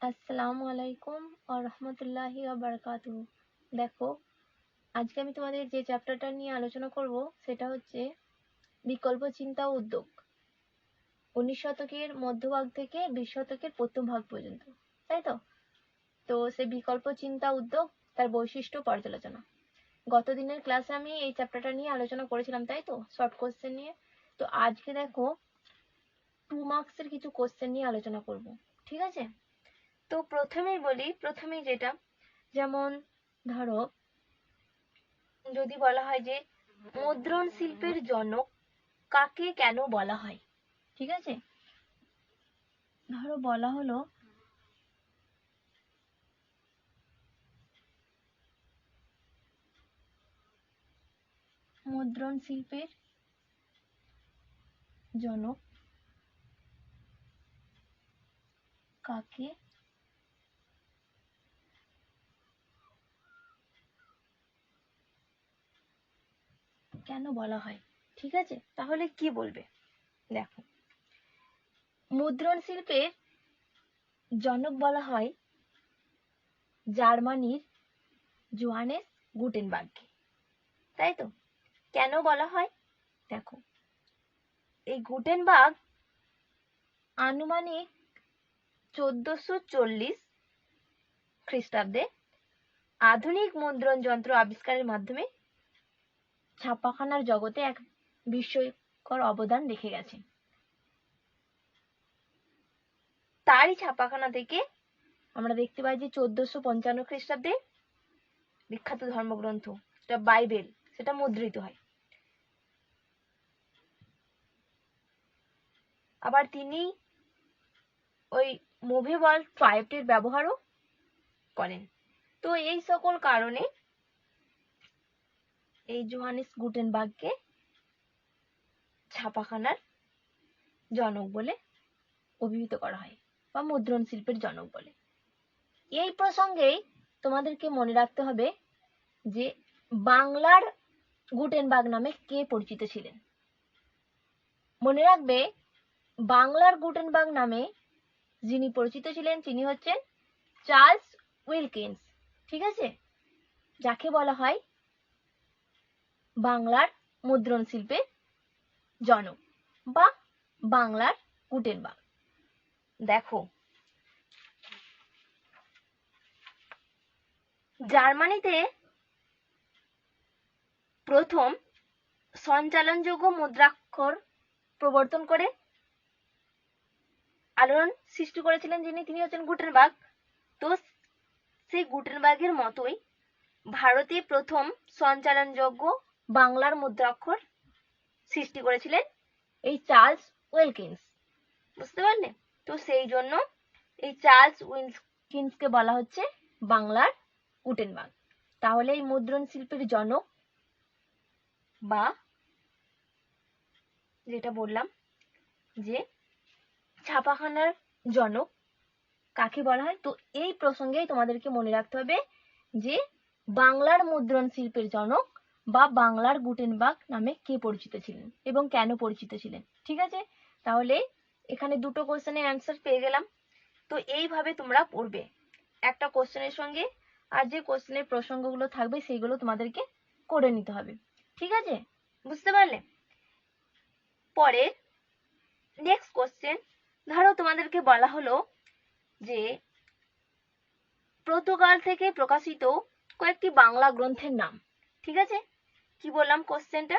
আসসালামু আলাইকুম ওয়া রাহমাতুল্লাহি ওয়া বারাকাতুহু। দেখো, আজকে আমি তোমাদের যে চ্যাপ্টারটা নিয়ে আলোচনা করব সেটা হচ্ছে বিকল্প চিন্তা ও উদ্যোগ। 19 শতকের মধ্যভাগ থেকে 20 শতকের প্রথম ভাগ পর্যন্ত, তাই তো? তো সেই বিকল্প চিন্তা উদ্যোগ, তার বৈশিষ্ট্য পর্যালোচনা। গত দিনের ক্লাসে আমি এই চ্যাপ্টারটা নিয়ে আলোচনা করেছিলাম, তাই তো? শর্ট কোশ্চেন নিয়ে। তো আজকে দেখো 2 মার্কসের কিছু কোশ্চেন নিয়ে আলোচনা করব, ঠিক আছে? তো প্রথমেই যেটা, যেমন ধরো, যদি বলা হয় যে মুদ্রণ শিল্পের জনক কাকে কেন বলা হয়, ঠিক আছে? ধরো বলা হলো মুদ্রণ শিল্পের জনক কাকে কেন বলা হয়, ঠিক আছে? তাহলে কি বলবে? দেখো, মুদ্রণ শিল্পের জনক বলা হয় জার্মানির জোহানেস গুটেনবার্গকে, তাই তো? কেন বলা হয়? দেখো, এই গুটেনবার্গ আনুমানিক 1440 খ্রিস্টাব্দে আধুনিক মুদ্রণ যন্ত্র আবিষ্কারের মাধ্যমে ছাপাখানার জগতে এক বিস্ময়কর অবদান রেখে গেছে। তারই ছাপাখানা থেকে আমরা দেখতে পাই যে 1455 খ্রিস্টাব্দে বিখ্যাত ধর্মগ্রন্থ যেটা বাইবেল, সেটা মুদ্রিত হয়। আবার তিনি ওই মুভেবল ট্রাইপটির ব্যবহারও করেন। তো এই সকল কারণে এই জোহানেস গুটেনবার্গকে ছাপাখানার জনক বলে অভিহিত করা হয়, বা মুদ্রণ শিল্পের জনক বলে। এই প্রসঙ্গেই তোমাদেরকে মনে রাখতে হবে যে বাংলার গুটেনবার্গ নামে কে পরিচিত ছিলেন। মনে রাখবে, বাংলার গুটেনবার্গ নামে যিনি পরিচিত ছিলেন তিনি হচ্ছেন চার্লস উইলকিন্স, ঠিক আছে? যাকে বলা হয় বাংলার মুদ্রণ শিল্পের জনক বা বাংলার গুটেনবার্গ। দেখো, জার্মানিতে প্রথম সঞ্চালনযোগ্য মুদ্রাক্ষর প্রবর্তন করে আলোড়ন সৃষ্টি করেছিলেন তিনি হচ্ছেন গুটেনবার্গ। তো সেই গুটেনবার্গের মতোই ভারতে প্রথম সঞ্চালনযোগ্য বাংলার মুদ্রাক্ষর সৃষ্টি করেছিলেন এই চার্লস উইলকিন্স, বুঝতে পারলে? তো সেই জন্য এই চার্লস উইলকিন্সকে বলা হচ্ছে বাংলার গুটেনবার্গ। তাহলে এই মুদ্রণ শিল্পের জনক, বা যেটা বললাম যে ছাপাখানার জনক কাকে বলা হয়, তো এই প্রসঙ্গেই তোমাদেরকে মনে রাখতে হবে যে বাংলার মুদ্রণ শিল্পের জনক বা বাংলার গুটেনবার্গ নামে কে পরিচিত ছিলেন এবং কেন পরিচিত ছিলেন, ঠিক আছে? তাহলে এখানে দুটো কোশ্চেনের অ্যান্সার পেয়ে গেলাম। তো এইভাবে তোমরা পড়বে একটা কোশ্চেনের সঙ্গে, আর যে কোশ্চেনের প্রসঙ্গগুলো থাকবে সেইগুলো তোমাদেরকে করে নিতে হবে, ঠিক আছে? বুঝতে পারলে? পরে নেক্সট কোশ্চেন, ধরো তোমাদেরকে বলা হলো যে পর্তুগাল থেকে প্রকাশিত কয়েকটি বাংলা গ্রন্থের নাম, ঠিক আছে? কি বললাম কোশ্চেনটা?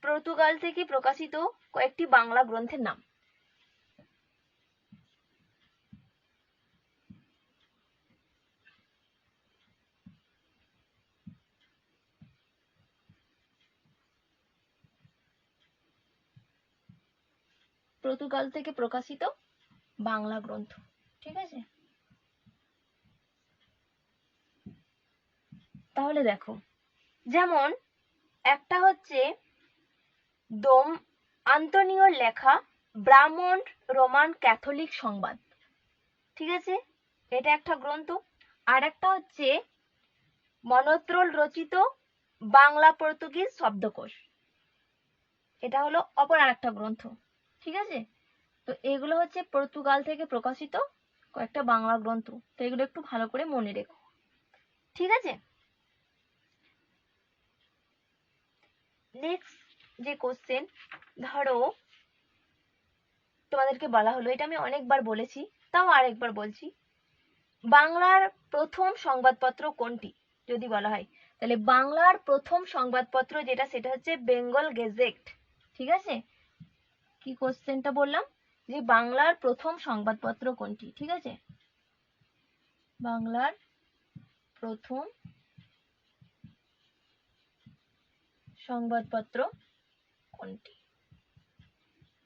পর্তুগাল থেকে প্রকাশিত কয়েকটি বাংলা গ্রন্থের নাম। পর্তুগাল থেকে প্রকাশিত বাংলা গ্রন্থ, ঠিক আছে? তাহলে দেখো, যেমন একটা হচ্ছে দোম আন্তোনিওর লেখা ব্রাহ্মণ রোমান ক্যাথলিক সংবাদ, ঠিক আছে? এটা একটা গ্রন্থ। আর একটা হচ্ছে মনত্রল রচিত বাংলা পর্তুগিজ শব্দকোষ, এটা হলো অপর আরেকটা গ্রন্থ, ঠিক আছে? তো এগুলো হচ্ছে পর্তুগাল থেকে প্রকাশিত কয়েকটা বাংলা গ্রন্থ, তো এগুলো একটু ভালো করে মনে রেখো, ঠিক আছে। নেক্সট যে কোশ্চেন, ধরো তোমাদেরকে বলা হলো, এটা আমি অনেকবার বলেছি, তাও আরেকবার বলছি, বাংলার প্রথম সংবাদপত্র কোনটি যদি বলা হয়, তাহলে বাংলার প্রথম সংবাদপত্র যেটা সেটা হচ্ছে বেঙ্গল গেজেট, ঠিক আছে। কি কোশ্চেনটা বললাম, যে বাংলার প্রথম সংবাদপত্র কোনটি, ঠিক আছে, বাংলার প্রথম সংবাদপত্র কোনটি,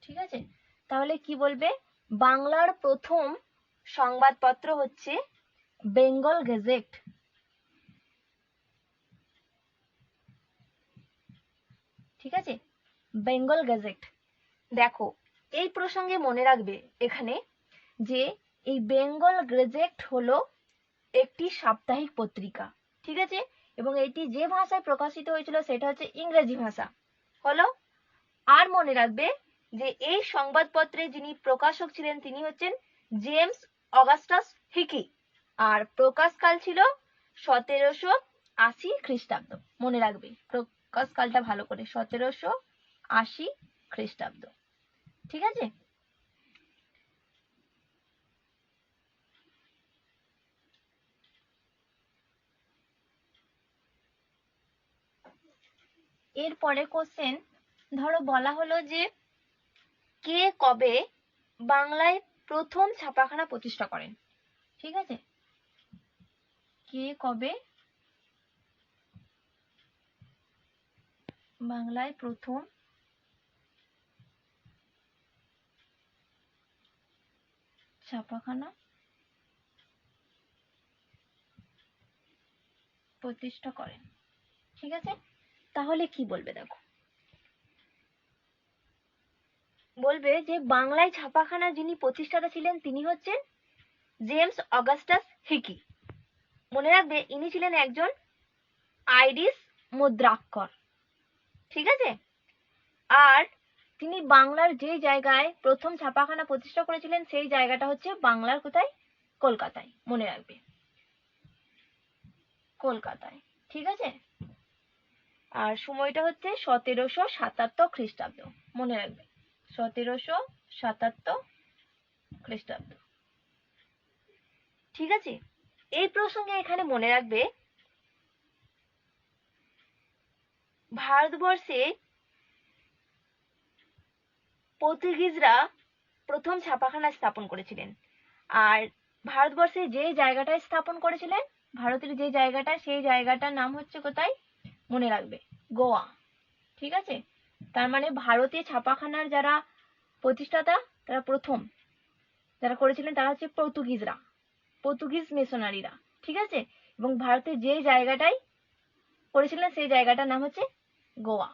ঠিক আছে। তাহলে কি বলবে, বাংলার প্রথম সংবাদপত্র হচ্ছে বেঙ্গল গেজেট, ঠিক আছে, বেঙ্গল গেজেট। দেখো এই প্রসঙ্গে মনে রাখবে এখানে যে এই বেঙ্গল গেজেট হলো একটি সাপ্তাহিক পত্রিকা, ঠিক আছে, এবং এটি যে ভাষায় প্রকাশিত হয়েছিল সেটা হচ্ছে ইংরেজি ভাষা হলো। আর মনে রাখবে যে এই সংবাদপত্রে যিনি প্রকাশক ছিলেন তিনি হচ্ছেন জেমস অগাস্টাস হিকি, আর প্রকাশকাল ছিল 1780 খ্রিস্টাব্দ। মনে রাখবে প্রকাশকালটা ভালো করে, 1780 খ্রিস্টাব্দ, ঠিক আছে। এরপরে কোশ্চেন, ধরো বলা হলো যে কে কবে বাংলায় প্রথম ছাপাখানা প্রতিষ্ঠা করেন, ঠিক আছে, কে কবে বাংলায় প্রথম ছাপাখানা প্রতিষ্ঠা করেন, ঠিক আছে। তাহলে কি বলবে, দেখো বলবে যে বাংলায় ছাপাখানা যিনি প্রতিষ্ঠাতা ছিলেন তিনি হচ্ছেন জেমস অগাস্টাস হিকি। মনে রাখবে ইনি ছিলেন একজন আইরিশ মুদ্রাক্ষর, ঠিক আছে। আর তিনি বাংলার যে জায়গায় প্রথম ছাপাখানা প্রতিষ্ঠা করেছিলেন সেই জায়গাটা হচ্ছে বাংলার কোথায়, কলকাতায়, মনে রাখবে কলকাতায়, ঠিক আছে। আর সময়টা হচ্ছে 1777 খ্রিস্টাব্দ, মনে রাখবে 1777 খ্রিস্টাব্দ, ঠিক আছে। এই প্রসঙ্গে এখানে মনে রাখবে ভারতবর্ষে পর্তুগিজরা প্রথম ছাপাখানা স্থাপন করেছিলেন, আর ভারতবর্ষে যে জায়গাটায় স্থাপন করেছিলেন, ভারতের যে জায়গাটা, সেই জায়গাটার নাম হচ্ছে কোথায়, মনে রাখবে গোয়া, ঠিক আছে। তার মানে ভারতে ছাপাখানার যারা প্রতিষ্ঠাতা, তারা প্রথম যারা করেছিলেন তারা হচ্ছে পর্তুগিজরা, পর্তুগিজ মিশনারিরা, ঠিক আছে। এবং ভারতের যে জায়গাটায় করেছিলেন সেই জায়গাটার নাম হচ্ছে গোয়া,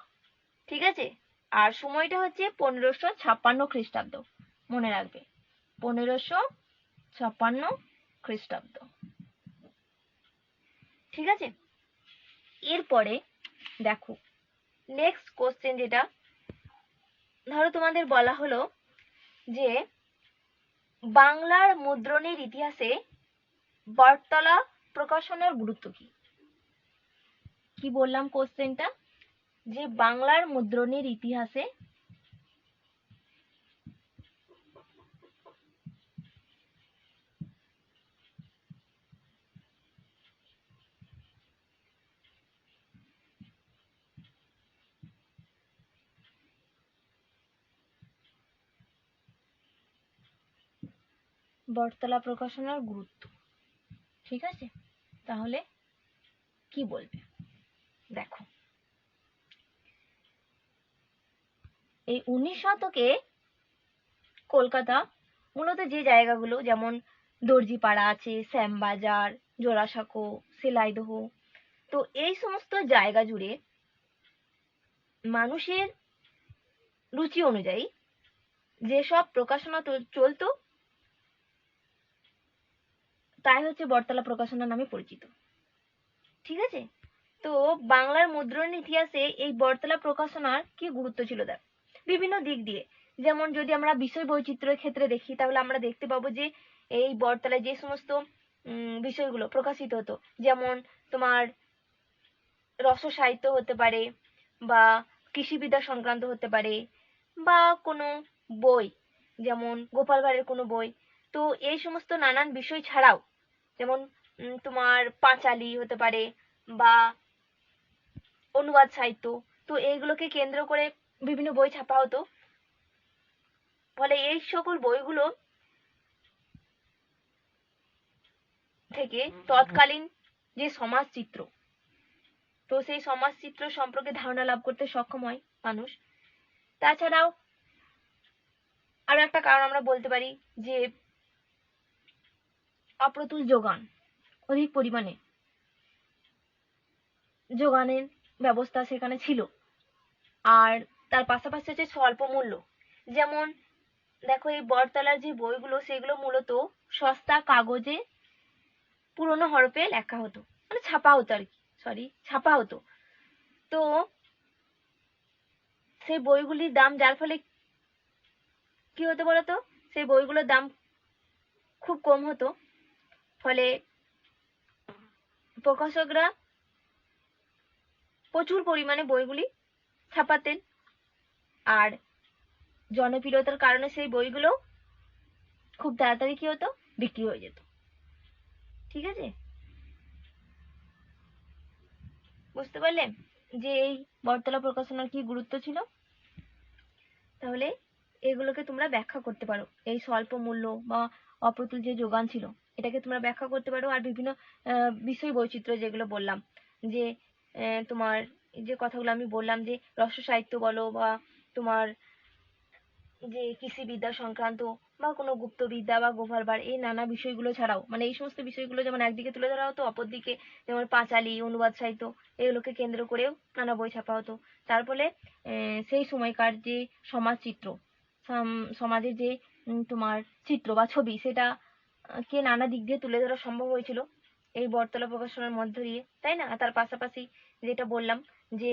ঠিক আছে। আর সময়টা হচ্ছে 1556 খ্রিস্টাব্দ, মনে রাখবে 1556 খ্রিস্টাব্দ, ঠিক আছে। এরপরে দেখো নেক্সট কোশ্চেন, যেটা ধরো তোমাদের বলা হলো যে বাংলার মুদ্রণের ইতিহাসে বটতলা প্রকাশনের গুরুত্ব কি। কি বললাম কোশ্চেনটা, যে বাংলার মুদ্রণের ইতিহাসে বটতলা প্রকাশনার গুরুত্ব, ঠিক আছে। তাহলে কি বলবে, দেখো এই 19 শতকে কলকাতা মূলত যে জায়গাগুলো, যেমন দর্জিপাড়া আছে, শ্যামবাজার, জোড়াসাঁকো, সেলাইদহ, তো এই সমস্ত জায়গা জুড়ে মানুষের রুচি অনুযায়ী যেসব প্রকাশনা চলতো তাই হচ্ছে বটতলা প্রকাশনা নামে পরিচিত, ঠিক আছে। তো বাংলার মুদ্রণ ইতিহাসে এই বটতলা প্রকাশনার কি গুরুত্ব ছিল, দেখ বিভিন্ন দিক দিয়ে। যেমন যদি আমরা বিষয় বৈচিত্র্যের ক্ষেত্রে দেখি তাহলে আমরা দেখতে পাবো যে এই বটতলায় যে সমস্ত বিষয়গুলো প্রকাশিত হতো, যেমন তোমার রস সাহিত্য হতে পারে বা কৃষিবিদ্যা সংক্রান্ত হতে পারে বা কোনো বই, যেমন গোপাল ভাঁড়ের কোনো বই। তো এই সমস্ত নানান বিষয় ছাড়াও যেমন তোমার পাঁচালী হতে পারে বা অনুবাদ সাহিত্য, তো এইগুলোকে কেন্দ্র করে বিভিন্ন বই ছাপা হতো। ফলে এই সকল বইগুলো থেকে তৎকালীন যে সমাজ চিত্র, তো সেই সমাজ চিত্র সম্পর্কে ধারণা লাভ করতে সক্ষম হয় মানুষ। তাছাড়াও আরো একটা কারণ আমরা বলতে পারি যে অপ্রতুল যোগান, অধিক পরিমাণে যোগানের ব্যবস্থা সেখানে ছিল। আর তার পাশাপাশি হচ্ছে স্বল্প মূল্য, যেমন দেখো এই বটতলার যে বইগুলো সেগুলো মূলত সস্তা কাগজে পুরোনো হরফে লেখা হতো, মানে ছাপা হতো আর কি, ছাপা হতো। তো সেই বইগুলির দাম, যার ফলে কি হতো বলতো, সেই বইগুলোর দাম খুব কম হতো, ফলে প্রকাশকরা প্রচুর পরিমাণে বইগুলি ছাপাতেন। আর জনপ্রিয়তার কারণে সেই বইগুলো খুব তাড়াতাড়ি কি হতো, বিক্রি হয়ে যেত। ঠিক আছে, বুঝতে পারলে যে এই বটতলা প্রকাশনার কি গুরুত্ব ছিল? তাহলে এগুলোকে তোমরা ব্যাখ্যা করতে পারো, এই স্বল্প মূল্য বা অপ্রতুল যে যোগান ছিল এটাকে তোমরা ব্যাখ্যা করতে পারো। আর বিভিন্ন বিষয় বৈচিত্র্য যেগুলো বললাম, যে তোমার যে কথাগুলো আমি বললাম যে রস সাহিত্য বলো বা তোমার যে কৃষিবিদ্যা সংক্রান্ত বা কোনো গুপ্তবিদ্যা বা গোপাল ভাঁড়, এই নানা বিষয়গুলো ছাড়াও মানে এই সমস্ত বিষয়গুলো যেমন একদিকে তুলে ধরা হতো, অপরদিকে যেমন পাঁচালী, অনুবাদ সাহিত্য, এগুলোকে কেন্দ্র করেও নানা বই ছাপা হতো। তার ফলে সেই সময়কার যে সমাজ চিত্র, সমাজের যে তোমার চিত্র বা ছবি, সেটা কে নানা দিক দিয়ে তুলে ধরা সম্ভব হয়েছিল এই বটতলা প্রকাশনার মধ্য দিয়ে, তাই না? তার পাশাপাশি যেটা বললাম যে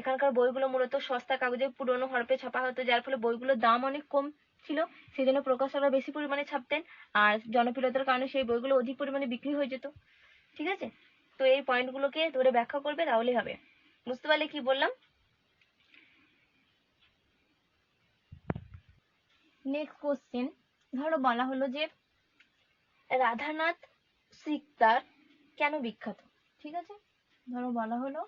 এখানকার বইগুলো মূলত সস্তা কাগজে পুরোনো হরফে ছাপা হতো, যার ফলে বইগুলোর দাম অনেক কম ছিল, সেই জন্য প্রকাশকরা বেশি পরিমাণে ছাপতেন। আর জনপ্রিয়তার কারণে সেই বইগুলো অধিক পরিমাণে বিক্রি হয়ে যেত। ঠিক আছে, তো এই পয়েন্টগুলোকে ধরে ব্যাখ্যা করবে, তাহলেই হবে। বুঝতে পারলে কি বললাম? নেক্সট কোশ্চেন, ধরো বলা হলো যে রাধানাথ সিকদার কেন বিখ্যাত? ঠিক আছে, ধরো বলা হলো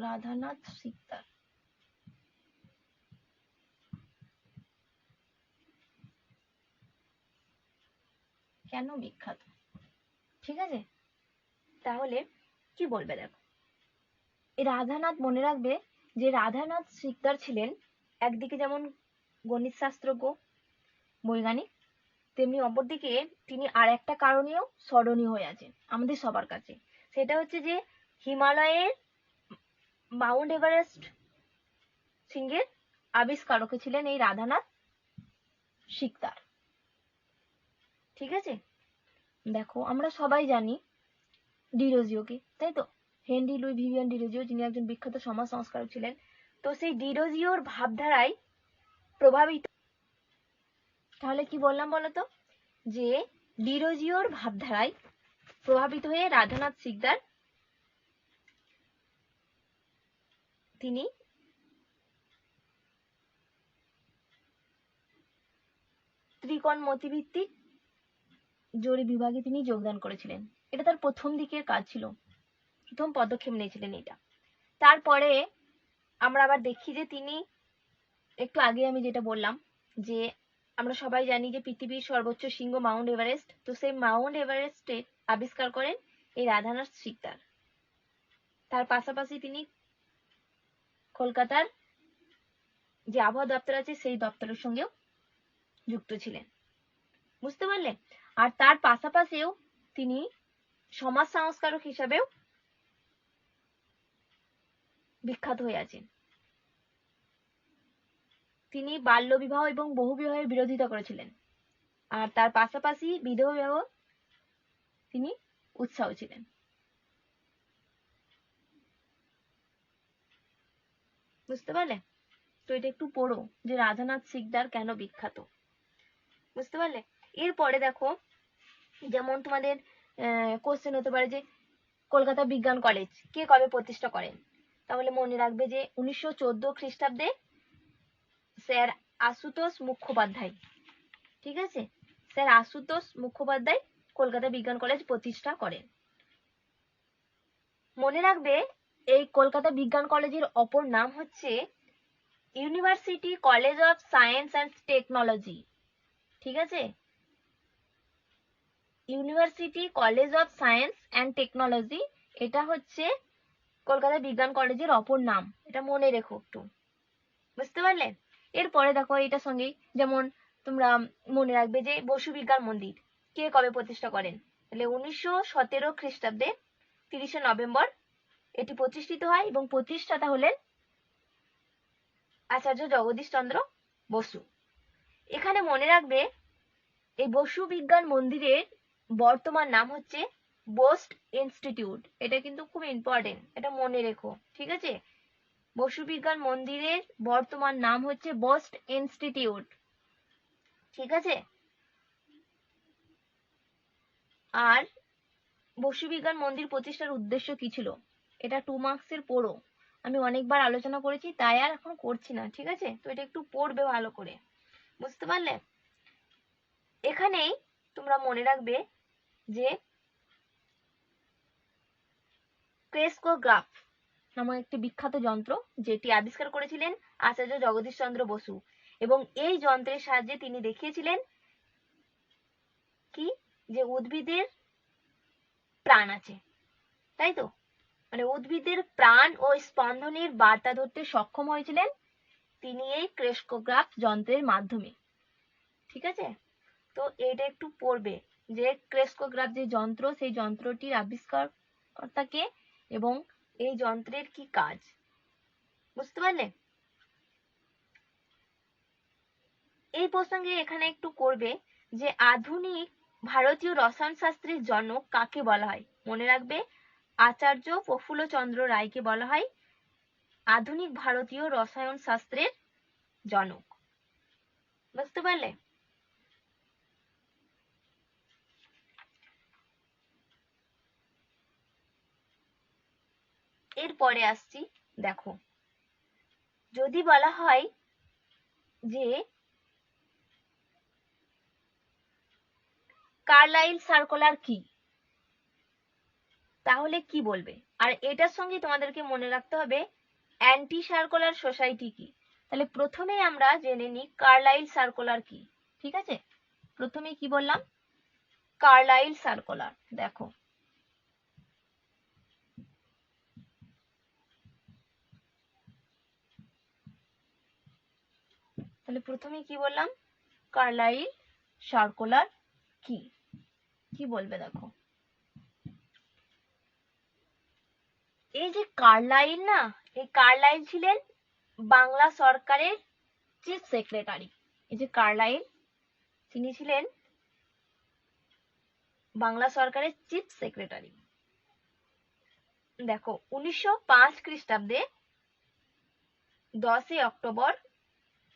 রাধানাথ সিকদার কেন বিখ্যাত? ঠিক আছে, তাহলে কি বলবে দেখো, এই রাধানাথ, মনে রাখবে যে রাধানাথ সিকদার ছিলেন একদিকে যেমন গণিত শাস্ত্রজ্ঞ, বৈজ্ঞানিক, তেমনি অপরদিকে তিনি আর একটা কারণেও স্মরণীয় হয়ে আছেন আমাদের সবার কাছে। সেটা হচ্ছে যে হিমালয়ের মাউন্ট এভারেস্ট শৃঙ্গের আবিষ্কারক ছিলেন এই রাধানাথ সিকদার। ঠিক আছে, দেখো আমরা সবাই জানি ডিরোজিওকে, তাই তো? হেনরি লুই ভিভিয়ান ডিরোজিও, যিনি একজন বিখ্যাত সমাজ সংস্কারক ছিলেন। তো সেই ডিরোজিওর ভাবধারায় প্রভাবিত, তাহলে কি বললাম বলতো, যে ডিরোজিওর ভাবধারায় প্রভাবিত হয়ে রাধানাথ সিকদার তিনি ত্রিকোণমিতিভিত্তিক জরিপ বিভাগে তিনি যোগদান করেছিলেন। এটা তার প্রথম দিকের কাজ ছিল, প্রথম পদক্ষেপ নিয়েছিলেন এটা। তারপরে আমরা আবার দেখি যে তিনি, একটু আগে আমি যেটা বললাম যে আমরা সবাই জানি যে পৃথিবীর সর্বোচ্চ শৃঙ্গ মাউন্ট এভারেস্ট, তো সেই মাউন্ট এভারেস্টে আবিষ্কার করেন এই রাধানাথ সিকদার। তার পাশাপাশি তিনি কলকাতার যে আবহাওয়া দপ্তর আছে সেই দপ্তরের সঙ্গেও যুক্ত ছিলেন। বুঝতে পারলে? আর তার পাশাপাশিও তিনি সমাজ সংস্কারক হিসাবেও বিখ্যাত হয়ে আছেন। তিনি বাল্যবিবাহ এবং বহুবিবাহের বিরোধিতা করেছিলেন, আর তার পাশাপাশি বিধবা বিবাহ তিনি উৎসাহ ছিলেন। বুঝতে পারলে? তো এটা একটু পড়ো যে রাধানাথ সিকদার কেন বিখ্যাত, বুঝতে পারলে? এরপরে দেখো, যেমন তোমাদের কোশ্চেন হতে পারে যে কলকাতা বিজ্ঞান কলেজ কে কবে প্রতিষ্ঠা করেন? তাহলে মনে রাখবে যে 1914 খ্রিস্টাব্দে স্যার আশুতোষ মুখোপাধ্যায়, ঠিক আছে, স্যার আশুতোষ মুখোপাধ্যায় কলকাতা বিজ্ঞান কলেজ প্রতিষ্ঠা করেন। মনে রাখবে এই কলকাতা বিজ্ঞান কলেজের অপর নাম হচ্ছে university college of science and technology, ঠিক আছে, university college of science and technology, এটা হচ্ছে কলকাতা বিজ্ঞান কলেজের অপর নাম, এটা মনে রেখো একটু, বুঝতে পারলে? এরপরে দেখো এটার সঙ্গে যেমন তোমরা মনে রাখবে যে বসু বিজ্ঞান মন্দির কে কবে প্রতিষ্ঠা করেন? তাহলে 1917 খ্রিস্টাব্দে 30শে নভেম্বর এটি প্রতিষ্ঠিত হয় এবং প্রতিষ্ঠাতা হলেন আচার্য জগদীশ চন্দ্র বসু। এখানে মনে রাখবে এই বসু বিজ্ঞান মন্দিরের বর্তমান নাম হচ্ছে বোস্ট ইনস্টিটিউট, এটা কিন্তু খুব ইম্পর্টেন্ট, এটা মনে রেখো, ঠিক আছে? বসু বিজ্ঞান মন্দিরের বর্তমান নাম হচ্ছে বোস্ট ইনস্টিটিউট, ঠিক আছে? আর বসু বিজ্ঞান মন্দির প্রতিষ্ঠার উদ্দেশ্য কি ছিল? এটা 2 মার্কসের পড়ো, আমি অনেকবার আলোচনা করেছি তাই আর এখন করছি না, ঠিক আছে? তো এটা একটু পড়বে ভালো করে, বুঝতে পারলে? এখানেই তোমরা মনে রাখবে যে ক্রেস্কোগ্রাফ নামক একটি বিখ্যাত যন্ত্র যেটি আবিষ্কার করেছিলেন আচার্য জগদীশ চন্দ্র বসু, এবং এই যন্ত্রের সাহায্যে তিনি দেখিয়েছিলেন কি, যে উদ্ভিদের প্রাণ আছে, তাই তো, মানে উদ্ভিদের প্রাণ ও স্পন্দনের বার্তা ধরতে সক্ষম হয়েছিলেন তিনি এই ক্রেস্কোগ্রাফ যন্ত্রের মাধ্যমে, ঠিক আছে? তো এটা একটু পড়বে যে ক্রেস্কোগ্রাফ যে যন্ত্র, সেই যন্ত্রটির আবিষ্কারকর্তাকে এবং এই যন্ত্রের কি কাজ, বুঝতে পারলে? এই প্রসঙ্গে এখানে একটু করবে যে আধুনিক ভারতীয় রসায়ন শাস্ত্রের জনক কাকে বলা হয়? মনে রাখবে আচার্য প্রফুল্লচন্দ্র রায়কে বলা হয় আধুনিক ভারতীয় রসায়ন শাস্ত্রের জনক, বুঝতে পারলে? এরপরে আসছি, দেখো যদি বলা হয় যে কার্লাইল সার্কুলার কি, তাহলে কি বলবে? আর এটার সঙ্গে তোমাদেরকে মনে রাখতে হবে অ্যান্টি সার্কুলার সোসাইটি কি। তাহলে প্রথমেই আমরা জেনে নিই কার্লাইল সার্কুলার কি, ঠিক আছে? প্রথমে কি বললাম? কার্লাইল সার্কুলার, দেখো তাহলে প্রথমে কি বললাম? কার্লাইল সার্কুলার কি, কি বলবে? দেখো এই যে কার্লাইল না, এই কার্লাইল ছিলেন বাংলা সরকারের চিফ সেক্রেটারি। এই যে কার্লাইল, তিনি ছিলেন বাংলা সরকারের চিফ সেক্রেটারি। দেখো 1905 খ্রিস্টাব্দে 10 অক্টোবর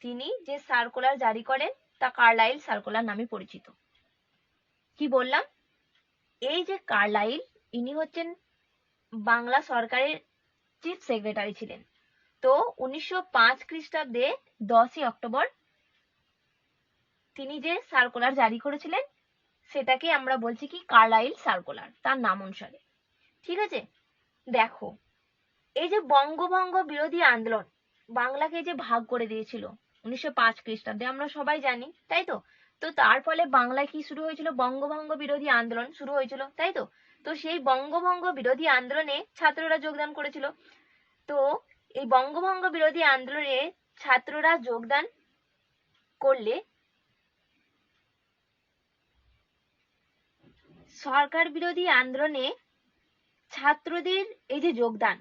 তিনি যে সার্কুলার জারি করেন তা কার্লাইল সার্কুলার নামে পরিচিত। কি বললাম? এই যে কার্লাইল, ইনি হচ্ছেন বাংলা সরকারের চিফ সেক্রেটারি ছিলেন। তো 1905 খ্রিস্টাব্দে 10 অক্টোবর তিনি যে সার্কুলার জারি করেছিলেন সেটাকে আমরা বলছি কি কার্লাইল সার্কুলার, তার নাম অনুসারে, ঠিক আছে? দেখো এই যে বঙ্গভঙ্গ বিরোধী আন্দোলন বাংলাকে যে ভাগ করে দিয়েছিল 1905 খ্রিস্টাব্দে, আমরা সবাই জানি, তাই তো? তো তার ফলে বাংলায় কি শুরু হয়েছিল? বঙ্গভঙ্গ বিরোধী আন্দোলন শুরু হয়েছিল, তাই তো? তো সেই বঙ্গভঙ্গ বিরোধী আন্দোলনে ছাত্ররা যোগদান করেছিল। তো এই বঙ্গভঙ্গ বিরোধী আন্দোলনে ছাত্ররা যোগদান করলে সরকার বিরোধী আন্দোলনে ছাত্রদের এই যে যোগদান,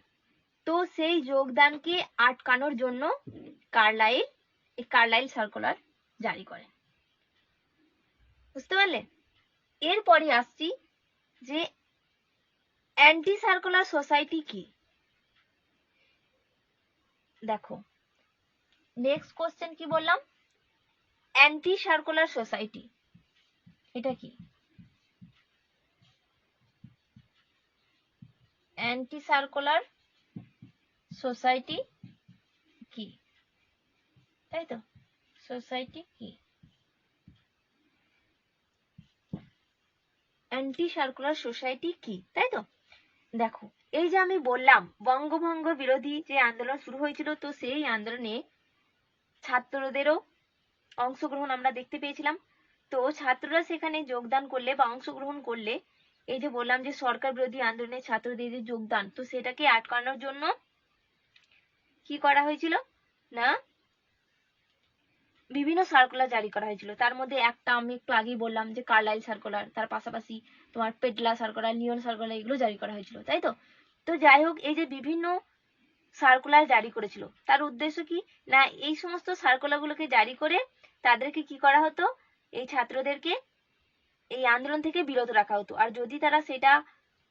তো সেই যোগদানকে আটকানোর জন্য কার্লাইল সার্কুলার জারি করেন, বুঝতে পারলে? এরপরে আসছি যে অ্যান্টি সার্কুলার সোসাইটি কি। দেখো নেক্সট কোশ্চেন কি বললাম, অ্যান্টি সার্কুলার সোসাইটি, এটা কি? অ্যান্টি সার্কুলার সোসাইটি কি, তাই তো? সোসাইটি কি? অ্যান্টি সার্কুলার সোসাইটি কি, তাই তো? দেখো, এই যে আমি বললাম বঙ্গভঙ্গ বিরোধী যে আন্দোলন শুরু হয়েছিল, তো সেই আন্দোলনে ছাত্রদেরও অংশগ্রহণ আমরা দেখতে পেয়েছিলাম। তো ছাত্ররা সেখানে যোগদান করলে বা অংশগ্রহণ করলে, এই যে বললাম যে সরকার বিরোধী আন্দোলনে ছাত্রদের যে যোগদান, তো সেটাকে আটকানোর জন্য কি করা হয়েছিল না, বিভিন্ন সার্কুলার জারি করা হয়েছিল। তার মধ্যে একটা আমি একটু আগেই বললাম যে কার্লাইল সার্কুলার, তার পাশাপাশি তোমার পেটলা সার্কুলার, লিওন সার্কুলার, এগুলো জারি করা হয়েছিল, তাই তো? তো যাই হোক, এই যে বিভিন্ন সার্কুলার জারি করেছিল, তার উদ্দেশ্য কি না, এই সমস্ত সার্কুলারগুলোকে জারি করে তাদেরকে কি করা হতো, এই ছাত্রদেরকে এই আন্দোলন থেকে বিরত রাখা হতো। আর যদি তারা সেটা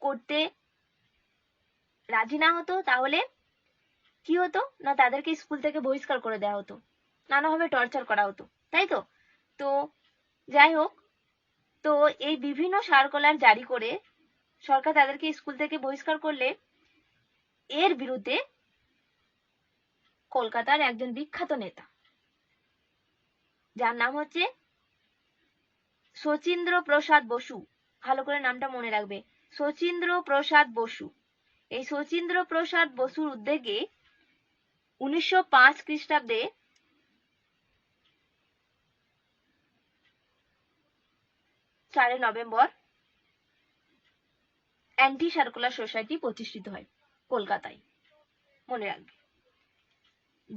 করতে রাজি না হতো, তাহলে কি হতো না, তাদেরকে স্কুল থেকে বহিষ্কার করে দেওয়া হতো, নানাভাবে টর্চার করা হতো, তাই তো? তো যাই হোক, তো এই বিভিন্ন সার্কুলার জারি করে সরকার তাদেরকে স্কুল থেকে বহিষ্কার করলে, এর বিরুদ্ধে কলকাতার একজন বিখ্যাত নেতা, যার নাম হচ্ছে শচীন্দ্র প্রসাদ বসু, ভালো করে নামটা মনে রাখবে, শচীন্দ্র প্রসাদ বসু। এই শচীন্দ্র প্রসাদ বসুর উদ্যোগে 1905 খ্রিস্টাব্দে 4 নভেম্বর অ্যান্টি সার্কুলার সোসাইটি প্রতিষ্ঠিত হয় কলকাতায়, মনে রাখবে,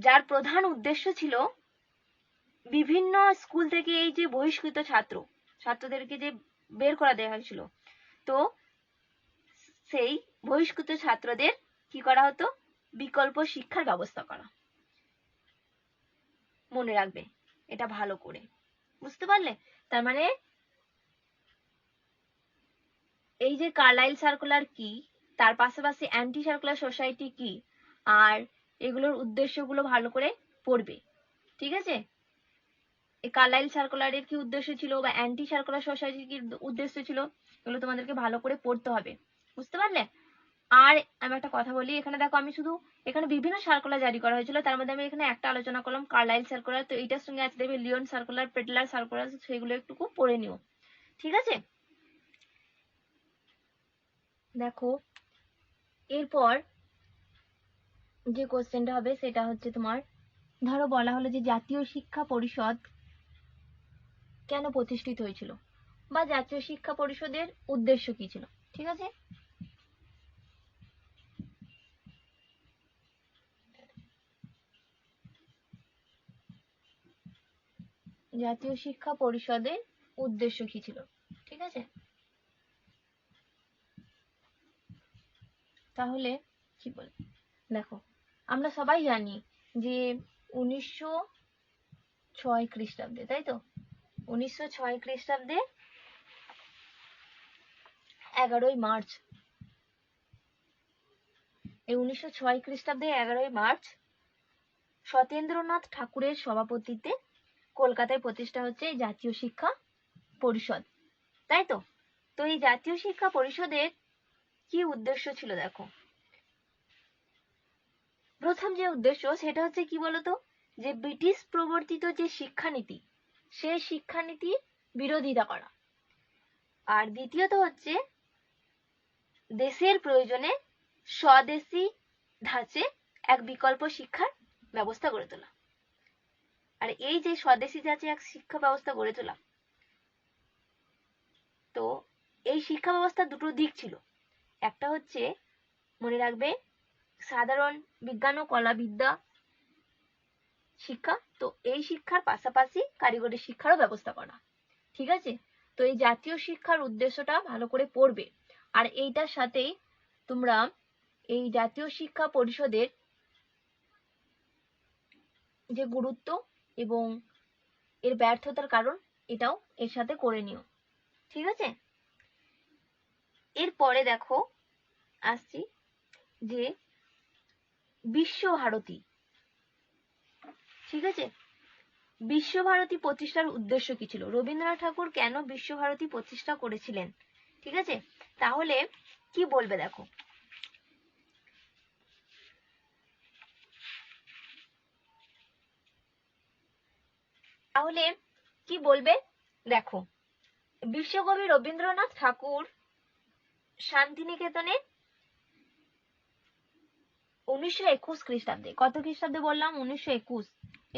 যার প্রধান উদ্দেশ্য ছিল বিভিন্ন স্কুল থেকে এই যে বহিষ্কৃত ছাত্রদেরকে যে বের করে দেওয়া হয়েছিল, তো সেই বহিষ্কৃত ছাত্রদের কি করা হতো, বিকল্প শিক্ষার ব্যবস্থা করা। মনে রাখবে এটা ভালো করে, বুঝতে পারলে? তার মানে এই যে কার্লাইল সার্কুলার কি, তার পাশাপাশি অ্যান্টি সার্কুলার সোসাইটি কি, আর এগুলোর উদ্দেশ্যগুলো ভালো করে পড়বে, ঠিক আছে? এই কার্লাইল সার্কুলারের কি উদ্দেশ্য ছিল বা অ্যান্টি সার্কুলার সোসাইটির কি উদ্দেশ্য ছিল, এগুলো তোমাদেরকে ভালো করে পড়তে হবে, বুঝতে পারলে? আর আমি একটা কথা বলি, এখানে দেখো আমি শুধু এখানে বিভিন্ন সার্কুলার জারি করা হয়েছিল, তার মধ্যে আমি এখানে একটা আলোচনা করলাম কার্লাইল সার্কুলার, তো এইটার সঙ্গে আছে দেখবে লিওন সার্কুলার, পেটলার সার্কুলার, সেগুলো একটু পড়ে নিও, ঠিক আছে? দেখো, এরপর যে কোশ্চেনটা হবে সেটা হচ্ছে তোমার, ধরো বলা হলো যে জাতীয় শিক্ষা পরিষদ কেন প্রতিষ্ঠিত হয়েছিল, বা জাতীয় শিক্ষা পরিষদের উদ্দেশ্য কি ছিল, ঠিক আছে? জাতীয় শিক্ষা পরিষদের উদ্দেশ্য কি ছিল, ঠিক আছে? তাহলে কি বল, দেখো আমরা সবাই জানি যে 1906 খ্রিস্টাব্দে, তাই তো? 1906 খ্রিস্টাব্দে 11ই মার্চ, এই 1906 খ্রিস্টাব্দে 11ই মার্চ সত্যেন্দ্রনাথ ঠাকুরের সভাপতিত্বে কলকাতায় প্রতিষ্ঠা হচ্ছে এই জাতীয় শিক্ষা পরিষদ, তাই তো? তো এই জাতীয় শিক্ষা পরিষদের কি উদ্দেশ্য ছিল, দেখো, প্রথম যে উদ্দেশ্য সেটা হচ্ছে কি বলতো, যে ব্রিটিশ প্রবর্তিত যে শিক্ষানীতি, সেই শিক্ষানীতির বিরোধিতা করা। আর দ্বিতীয়ত হচ্ছে দেশের প্রয়োজনে স্বদেশী ধাঁচে এক বিকল্প শিক্ষার ব্যবস্থা গড়ে তোলা। আর এই যে স্বদেশী ধাঁচে এক শিক্ষা ব্যবস্থা গড়ে তোলা, তো এই শিক্ষা ব্যবস্থার দুটো দিক ছিল, একটা হচ্ছে মনে রাখবে সাধারণ বিজ্ঞান ও কলাবিদ্যা শিক্ষা, তো এই শিক্ষার পাশাপাশি কারিগরি শিক্ষারও ব্যবস্থা করা, ঠিক আছে? তো এই জাতীয় শিক্ষার উদ্দেশ্যটা ভালো করে পড়বে। আর এইটার সাথেই তোমরা এই জাতীয় শিক্ষা পরিষদের যে গুরুত্ব এবং এর ব্যর্থতার কারণ, এটাও এর সাথে করে নিও, ঠিক আছে? এরপরে দেখো আসছি যে বিশ্বভারতী, ঠিক আছে। বিশ্বভারতী প্রতিষ্ঠার উদ্দেশ্য কি ছিল? রবীন্দ্রনাথ ঠাকুর কেন বিশ্বভারতী প্রতিষ্ঠা করেছিলেন? ঠিক আছে, তাহলে কি বলবে দেখো। তাহলে কি বলবে দেখো, বিশ্বকবি রবীন্দ্রনাথ ঠাকুর শান্তিনিকেতনে 1921 খ্রিস্টাব্দে, কত খ্রিস্টাব্দে বললাম? 1921।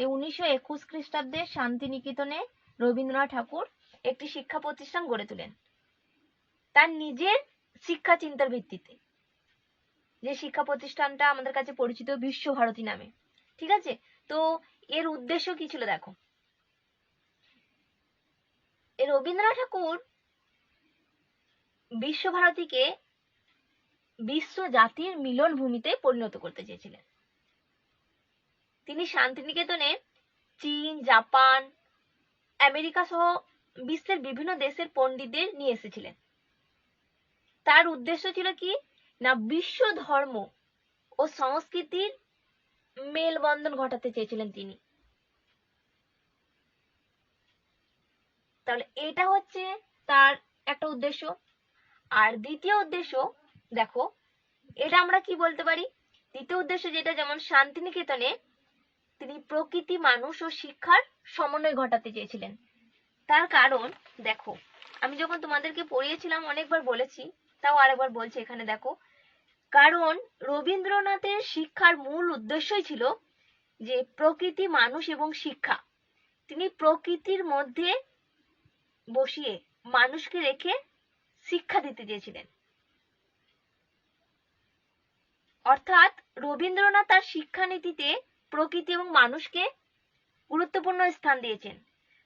এই 1921 খ্রিস্টাব্দে শান্তিনিকেতনে রবীন্দ্রনাথ ঠাকুর একটি শিক্ষা প্রতিষ্ঠান গড়ে তোলেন তার নিজের শিক্ষা চিন্তার ভিত্তিতে, যে শিক্ষা প্রতিষ্ঠানটা আমাদের কাছে পরিচিত বিশ্বভারতী নামে। ঠিক আছে, তো এর উদ্দেশ্য কি ছিল দেখো। রবীন্দ্রনাথ ঠাকুর বিশ্বভারতীকে বিশ্ব জাতির মিলন ভূমিতে পরিণত করতে চেয়েছিলেন। তিনি শান্তিনিকেতনে চীন, জাপান, আমেরিকা সহ বিশ্বের বিভিন্ন দেশের পণ্ডিতদের নিয়ে এসেছিলেন। তার উদ্দেশ্য ছিল কি না, বিশ্ব ধর্ম ও সংস্কৃতির মেলবন্ধন ঘটাতে চেয়েছিলেন তিনি। তাহলে এটা হচ্ছে তার একটা উদ্দেশ্য। আর দ্বিতীয় উদ্দেশ্য দেখো, এটা আমরা কি বলতে পারি, দ্বিতীয় উদ্দেশ্য যেটা, যেমন শান্তিনিকেতনে তিনি প্রকৃতি, মানুষ ও শিক্ষার সমন্বয় ঘটাতে চেয়েছিলেন। তার কারণ দেখো, আমি যখন তোমাদেরকে পড়িয়েছিলাম অনেকবার বলেছি, তাও আরেকবার বলছি এখানে দেখো। কারণ রবীন্দ্রনাথের শিক্ষার মূল উদ্দেশ্যই ছিল যে প্রকৃতি, মানুষ এবং শিক্ষা। তিনি প্রকৃতির মধ্যে বসিয়ে মানুষকে রেখে শিক্ষা দিতে চেয়েছিলেন। অর্থাৎ রবীন্দ্রনাথ তার শিক্ষানীতিতে প্রকৃতি এবং মানুষকে গুরুত্বপূর্ণ স্থান দিয়েছেন,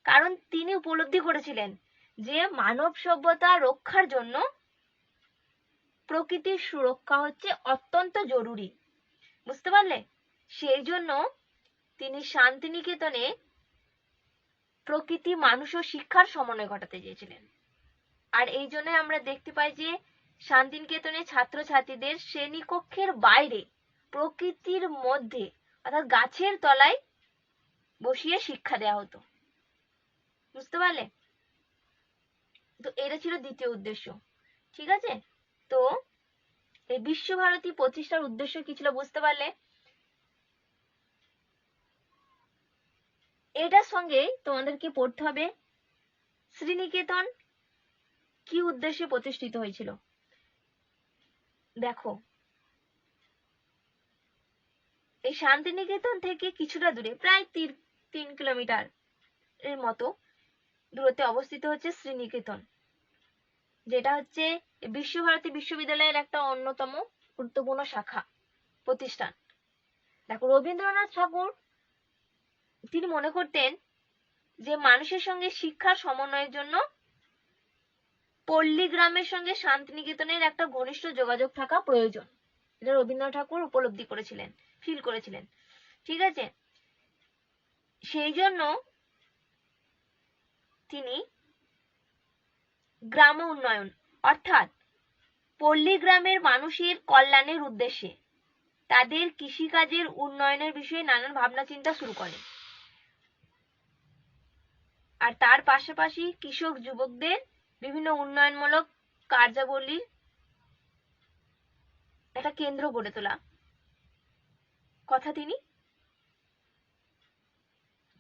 কারণ তিনি উপলব্ধি করেছিলেন যে মানব সভ্যতা রক্ষার জন্য প্রকৃতির সুরক্ষা হচ্ছে অত্যন্ত জরুরি। বুঝতে পারলে? সেই জন্য তিনি শান্তিনিকেতনে প্রকৃতি, মানুষ ও শিক্ষার সমন্বয় ঘটাতে চেয়েছিলেন। আর এই জন্য আমরা দেখতে পাই যে শান্তিনিকেতনে ছাত্রছাত্রীদের শ্রেণীকক্ষের বাইরে প্রকৃতির মধ্যে অর্থাৎ গাছের তলায় বসিয়ে শিক্ষা দেওয়া হতো। বুঝতে পারলে? তো এটা ছিল দ্বিতীয় উদ্দেশ্য। ঠিক আছে, তো এই বিশ্বভারতী প্রতিষ্ঠার উদ্দেশ্য কি ছিল বুঝতে পারলে? এটার সঙ্গে তোমাদেরকে পড়তে হবে শ্রীনিকেতন কি উদ্দেশ্যে প্রতিষ্ঠিত হয়েছিল। দেখো, এই শান্তিনিকেতন থেকে কিছুটা দূরে, প্রায় 3 কিলোমিটার এর মতো দূরত্বে অবস্থিত হচ্ছে শ্রীনিকেতন, যেটা হচ্ছে বিশ্বভারতী বিশ্ববিদ্যালয়ের একটা অন্যতম গুরুত্বপূর্ণ শাখা প্রতিষ্ঠান। দেখো, রবীন্দ্রনাথ ঠাকুর তিনি মনে করতেন যে মানুষের সঙ্গে শিক্ষার সমন্বয়ের জন্য পল্লী গ্রামের সঙ্গে শান্তিনিকেতনের একটা ঘনিষ্ঠ যোগাযোগ থাকা প্রয়োজন। এটা রবীন্দ্রনাথ ঠাকুর উপলব্ধি করেছিলেন, ফিল করেছিলেন। ঠিক আছে, সেই জন্য তিনি গ্রাম উন্নয়ন অর্থাৎ পল্লী গ্রামের মানুষের কল্যাণের উদ্দেশ্যে তাদের কৃষিকাজের উন্নয়নের বিষয়ে নানান ভাবনা চিন্তা শুরু করেন। আর তার পাশাপাশি কৃষক যুবকদের বিভিন্ন উন্নয়নমূলক কার্যাবলীর একটা কেন্দ্র গড়ে তোলা কথা তিনি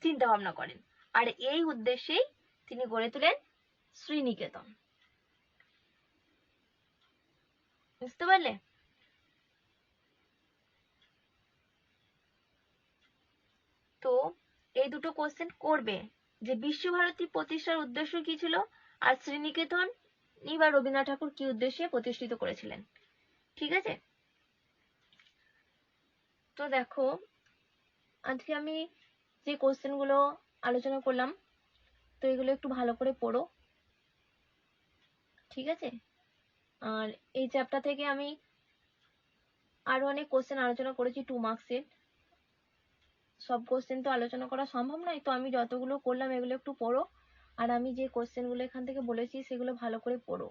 চিন্তা ভাবনা করেন। আর এই উদ্দেশ্যেই তিনি গড়ে তোলেন শ্রীনিকেতন। বুঝতে পারলে? তো এই দুটো কোশ্চেন করবে যে বিশ্বভারতী প্রতিষ্ঠার উদ্দেশ্য কি ছিল, আর শ্রীনিকেতন বা রবীন্দ্রনাথ ঠাকুর কি উদ্দেশ্যে প্রতিষ্ঠিত করেছিলেন। ঠিক আছে, তো দেখো আজকে আমি যে কোশ্চেন গুলো আলোচনা করলাম, তো এগুলো একটু ভালো করে পড়ো। ঠিক আছে, আর এই চ্যাপ্টার থেকে আমি আরো অনেক কোশ্চেন আলোচনা করেছি 2 মার্কসের। সব কোশ্চেন তো আলোচনা করা সম্ভব নয়, তো আমি যতগুলো করলাম এগুলো একটু পড়ো। আর আমি যে কোশ্চেনগুলো এখান থেকে বলেছি সেগুলো ভালো করে পড়ো।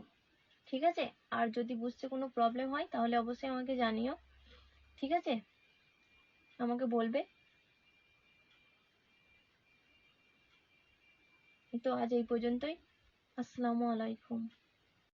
ঠিক আছে, আর যদি বুঝতে কোনো প্রবলেম হয় তাহলে অবশ্যই আমাকে জানিও। ঠিক আছে, আমাকে বলবে। তো আজ এই পর্যন্তই। আসসালামু আলাইকুম।